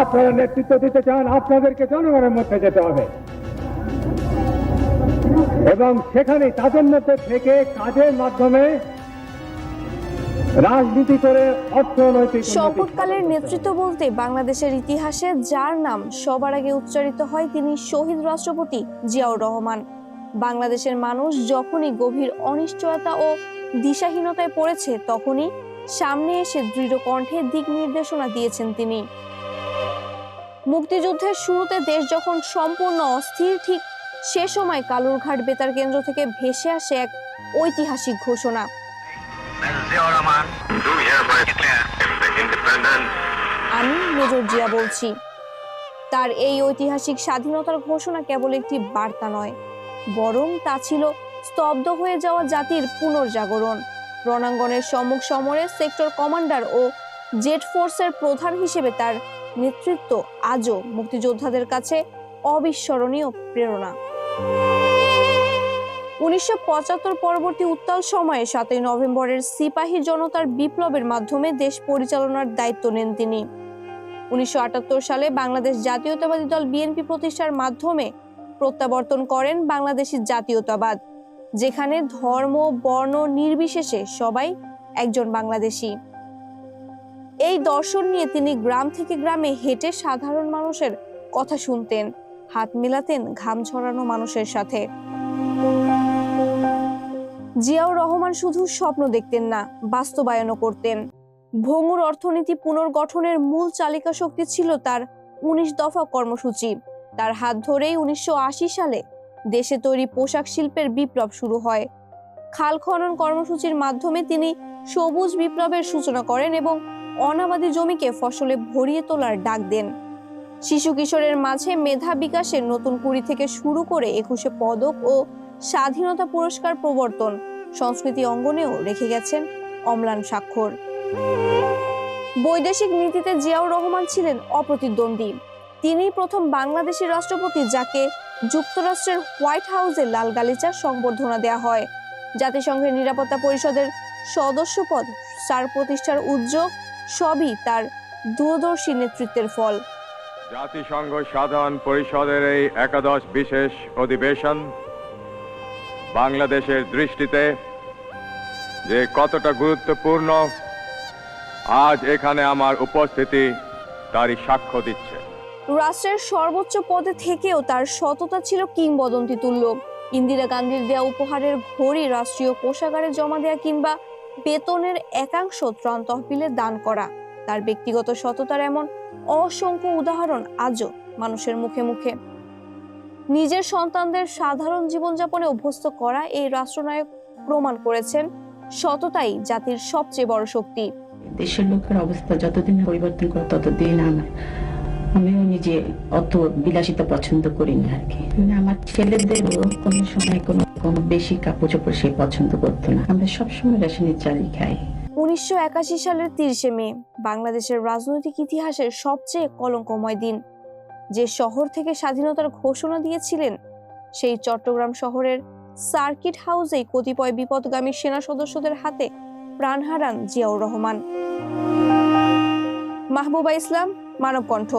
আপনারা নেতৃত্ব দিতে চান, আপনাদেরকে জনগণের মধ্যে যেতে হবে এবং সেখানে তাদের মধ্যে থেকে কাজের মাধ্যমে রাজনীতি করে অর্থনৈতিক সংকটকালের নেতৃত্ব বলতে বাংলাদেশের ইতিহাসে যার নাম সবার আগে উচ্চারিত হয় তিনি শহীদ রাষ্ট্রপতি জিয়াউর রহমান। বাংলাদেশের মানুষ যখনই গভীর অনিশ্চয়তা ও দিশাহীনতায় পড়েছে তখনই সামনে এসে দৃঢ় কণ্ঠে দিক নির্দেশনা দিয়েছেন তিনি। মুক্তিযুদ্ধের শুরুতে দেশ যখন সম্পূর্ণ অস্থির, ঠিক সে সময় কালুরঘাট বেতার কেন্দ্র থেকে ভেসে আসে এক ঐতিহাসিক ঘোষণা। আমি মেজর জিয়া বলছি। তার এই ঐতিহাসিক স্বাধীনতার ঘোষণা কেবল একটি বার্তা নয়, বরং তা ছিল স্তব্ধ হয়ে যাওয়া জাতির পুনর্জাগরণ। রণাঙ্গনের সম্মুখ সমরে সেক্টর কমান্ডার ও জেট ফোর্সের প্রধান হিসেবে তার নেতৃত্ব আজও মুক্তিযোদ্ধাদের কাছে অবিস্মরণীয় প্রেরণা। 1975 পরবর্তী উত্তাল সময়ে 7ই নভেম্বরের সিপাহী জনতার বিপ্লবের মাধ্যমে দেশ পরিচালনার দায়িত্ব নেন তিনি। 1978 সালে বাংলাদেশ জাতীয়তাবাদী দল বিএনপি প্রতিষ্ঠার মাধ্যমে প্রত্যাবর্তন করেন বাংলাদেশী জাতীয়তাবাদ, যেখানে ধর্ম বর্ণ নির্বিশেষে সবাই একজন বাংলাদেশী। এই দর্শন নিয়ে তিনি গ্রাম থেকে গ্রামে হেঁটে সাধারণ মানুষের কথা শুনতেন, হাত মেলাতেন ঘাম ঝরানো মানুষের সাথে। জিয়াউর রহমান শুধু স্বপ্ন দেখতেন না, বাস্তবায়নও করতেন। ভঙ্গুর অর্থনীতি পুনর্গঠনের মূল চালিকা শক্তি ছিল তার 19 দফা কর্মসূচি। তার হাত ধরেই 1980 সালে দেশে তৈরি পোশাক শিল্পের বিপ্লব শুরু হয়। খাল খনন কর্মসূচির মাধ্যমে তিনি সবুজ বিপ্লবের সূচনা করেন এবং অনাবাদি জমিকে ফসলে ভরিয়ে তোলার ডাক দেন। শিশু কিশোরের মাঝে মেধা বিকাশের নতুন কুড়ি থেকে শুরু করে 21শে পদক ও স্বাধীনতা পুরস্কার প্রবর্তন, সংস্কৃতি অঙ্গনেও রেখে গেছেন অম্লান স্বাক্ষর। বৈদেশিক নীতিতে জিয়াউর রহমান ছিলেন অপ্রতিদ্বন্দ্বী। তিনি প্রথম বাংলাদেশী রাষ্ট্রপতি যাকে যুক্তরাষ্ট্রের হোয়াইট হাউসে লাল গালিচার সংবর্ধনা দেয়া হয়। জাতিসংঘের নিরাপত্তা পরিষদের সদস্যপদ, স্টার প্রতিষ্ঠার উদ্যোগ সবই তার দূরদর্শী নেতৃত্বের ফল। জাতিসংঘ সাধারণ পরিষদের এই একাদশ বিশেষ অধিবেশন বাংলাদেশের দৃষ্টিতে যে কতটা গুরুত্বপূর্ণ, আজ এখানে আমার উপস্থিতি তারই সাক্ষ্য দিচ্ছে। রাষ্ট্রের সর্বোচ্চ পদে থেকেও তার সততা ছিল কিংবদন্তি তুল্য। ইন্দিরা গান্ধীর দেয়া উপহারের ঘড়ি রাষ্ট্রীয় কোষাগারে জমা দেয়া কিংবা বেতনের একাংশ ত্রাণ তহবিলে দান করা, তার ব্যক্তিগত সততার এমন অসংখ্য উদাহরণ আজও মানুষের মুখে মুখে। নিজের সন্তানদের সাধারণ জীবনযাপনে অভ্যস্ত করা এই রাষ্ট্রনায়ক প্রমাণ করেছেন সততাই জাতির সবচেয়ে বড় শক্তি। দেশের লোকের অবস্থা যতদিন পরিবর্তন করে ততদিন আমিও নিজে অত বিলাসিতা পছন্দ করি না আর কি। আমার ছেলেদেরও কোনো সময় কোনো বেশি কাপড় চোপড় সে পছন্দ করতো না। আমরা সবসময় রেশনের চালই খাই। 1981 সালের 30শে মে বাংলাদেশের রাজনৈতিক ইতিহাসের সবচেয়ে কলঙ্কময় দিন। যে শহর থেকে স্বাধীনতার ঘোষণা দিয়েছিলেন সেই চট্টগ্রাম শহরের সার্কিট হাউসেই কতিপয় বিপদগামী সেনা সদস্যদের হাতে প্রাণ হারান জিয়াউর রহমান। মাহবুবা ইসলাম, মানবকণ্ঠ।